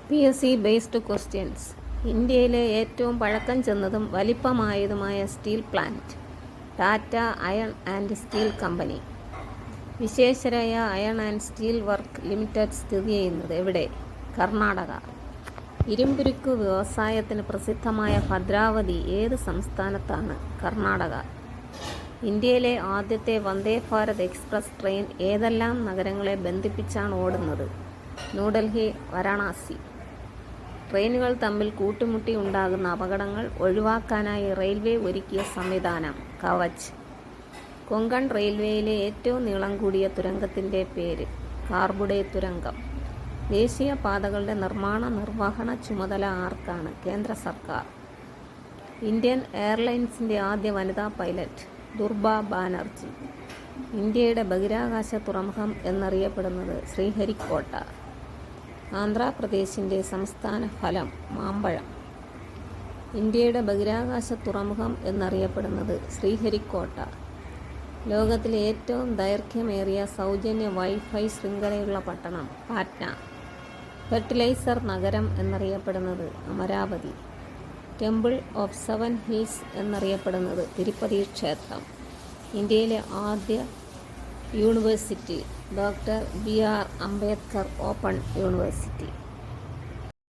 PSC based questions. ഇന്ത്യയിലെ ഏറ്റവും പഴക്കം ചെന്നതും വലിപ്പമായതുമായ steel plant Tata iron and steel company. Visvesvaraya iron and steel work limited സ്ഥിതി ചെയ്യുന്നത് എവിടെ? കർണാടക. ഇരുമ്പുരുക്ക് വ്യവസായത്തിന് പ്രസിദ്ധമായ ഭദ്രാവതി ഏത് സംസ്ഥാനത്താണ്? കർണാടക. ഇന്ത്യയിലെ ആദ്യത്തെ വന്ദേ ഭാരത് എക്സ്പ്രസ് ട്രെയിൻ ഏതെല്ലാം നഗരങ്ങളെ ബന്ധിപ്പിച്ചാണ് ഓടുന്നത്? ന്യൂഡൽഹി, വാരണാസി. ട്രെയിനുകൾ തമ്മിൽ കൂട്ടിമുട്ടി ഉണ്ടാകുന്ന അപകടങ്ങൾ ഒഴിവാക്കാനായി റെയിൽവേ ഒരുക്കിയ സംവിധാനം കവച്. കൊങ്കൺ റെയിൽവേയിലെ ഏറ്റവും നീളം കൂടിയ തുരങ്കത്തിൻ്റെ പേര്? കാർബുഡേ തുരങ്കം. ദേശീയ പാതകളുടെ നിർമ്മാണ നിർവഹണ ചുമതല ആർക്കാണ്? കേന്ദ്ര സർക്കാർ. ഇന്ത്യൻ എയർലൈൻസിൻ്റെ ആദ്യ വനിതാ പൈലറ്റ് ദുർബ ബാനർജി. ഇന്ത്യയുടെ ബഹിരാകാശ തുറമുഖം എന്നറിയപ്പെടുന്നത് ശ്രീഹരിക്കോട്ട. ആന്ധ്രാപ്രദേശിൻ്റെ സംസ്ഥാന ഫലം മാമ്പഴം. ഇന്ത്യയുടെ ബഹിരാകാശ തുറമുഖം എന്നറിയപ്പെടുന്നത് ശ്രീഹരിക്കോട്ട. ലോകത്തിലെ ഏറ്റവും ദൈർഘ്യമേറിയ സൗജന്യ വൈഫൈ ശൃംഖലയുള്ള പട്ടണം പാറ്റ്ന. ഫെർട്ടിലൈസർ നഗരം എന്നറിയപ്പെടുന്നത് അമരാവതി. ടെമ്പിൾ ഓഫ് 7 ഹിൽസ് എന്നറിയപ്പെടുന്നത് തിരുപ്പതി ക്ഷേത്രം. ഇന്ത്യയിലെ ആദ്യ university doctor BR Ambedkar open university.